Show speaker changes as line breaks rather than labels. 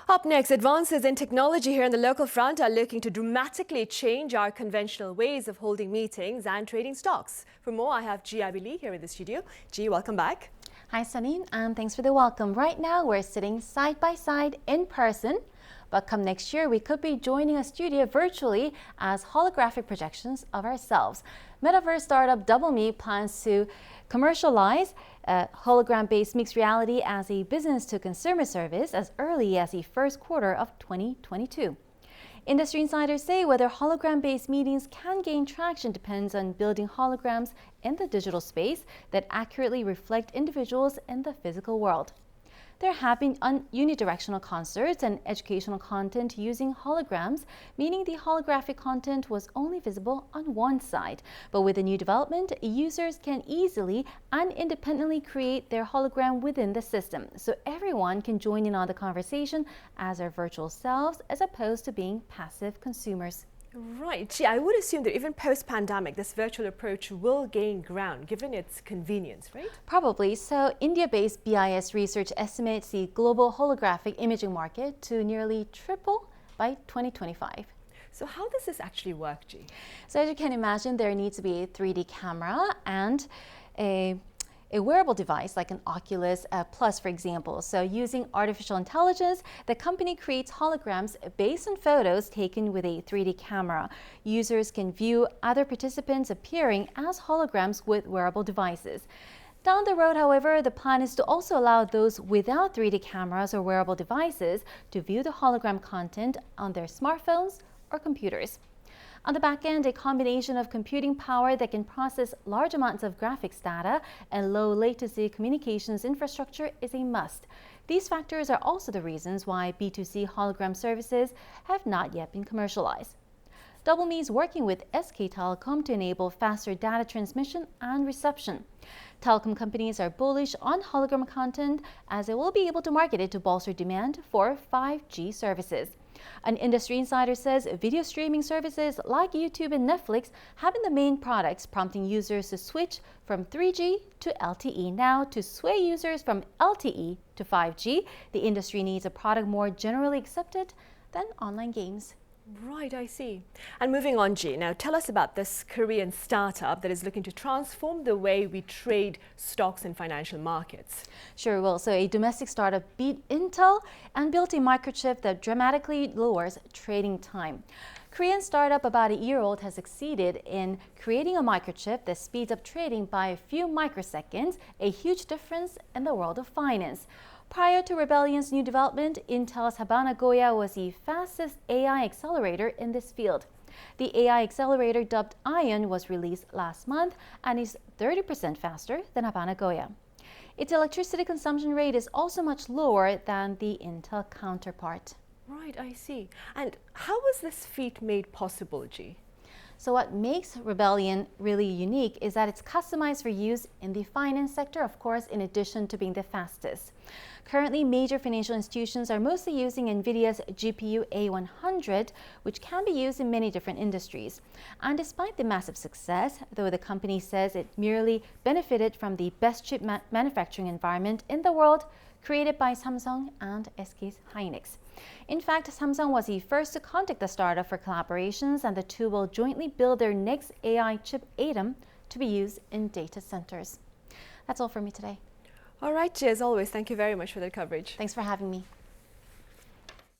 Up next, advances in technology here on the local front are looking to dramatically change our conventional ways of holding meetings and trading stocks. For more, I have Ji Lee here in the studio. Ji, welcome back.
Hi, Sunny, and thanks for the welcome. Right now, we're sitting side by side in person, but come next year, we could be joining a studio virtually as holographic projections of ourselves. Metaverse startup DoubleMe plans to commercialize hologram-based mixed reality as a business-to-consumer service as early as the first quarter of 2022. Industry insiders say whether hologram-based meetings can gain traction depends on building holograms in the digital space that accurately reflect individuals in the physical world. There have been unidirectional concerts and educational content using holograms, meaning the holographic content was only visible on one side. But with the new development, users can easily and independently create their hologram within the system, so everyone can join in on the conversation as their virtual selves, as opposed to being passive consumers.
Right. Gee, I would assume that even post-pandemic, this virtual approach will gain ground, given its convenience, right?
Probably. So India-based BIS research estimates the global holographic imaging market to nearly triple by 2025.
So how does this actually work, Ji?
So as you can imagine, there needs to be a 3D camera and a wearable device like an Oculus Plus, for example. So using artificial intelligence, the company creates holograms based on photos taken with a 3D camera. Users can view other participants appearing as holograms with wearable devices. Down the road, however, the plan is to also allow those without 3D cameras or wearable devices to view the hologram content on their smartphones or computers. On the back end, a combination of computing power that can process large amounts of graphics data and low latency communications infrastructure is a must. These factors are also the reasons why B2C hologram services have not yet been commercialized. DoubleMe is working with SK Telecom to enable faster data transmission and reception. Telecom companies are bullish on hologram content as they will be able to market it to bolster demand for 5G services. An industry insider says video streaming services like YouTube and Netflix have been the main products, prompting users to switch from 3G to LTE. Now, to sway users from LTE to 5G, the industry needs a product more generally accepted than online games.
Right, I see. And moving on, Ji, now tell us about this Korean startup that is looking to transform the way we trade stocks in financial markets.
Sure, well, so a domestic startup beat Intel and built a microchip that dramatically lowers trading time. Korean startup about a year old has succeeded in creating a microchip that speeds up trading by a few microseconds, a huge difference in the world of finance. Prior to Rebellion's new development, Intel's Habana Goya was the fastest AI accelerator in this field. The AI accelerator dubbed Ion was released last month and is 30% faster than Habana Goya. Its electricity consumption rate is also much lower than the Intel counterpart.
Right, I see. And how was this feat made possible, Ji?
So what makes Rebellion really unique is that it's customized for use in the finance sector, of course, in addition to being the fastest. Currently, major financial institutions are mostly using NVIDIA's GPU A100, which can be used in many different industries. And despite the massive success, though the company says it merely benefited from the best chip manufacturing environment in the world, created by Samsung and SK Hynix. In fact, Samsung was the first to contact the startup for collaborations, and the two will jointly build their next AI chip Atom to be used in data centers. That's all for me today.
All right, Ji, as always, thank you very much for that coverage.
Thanks for having me.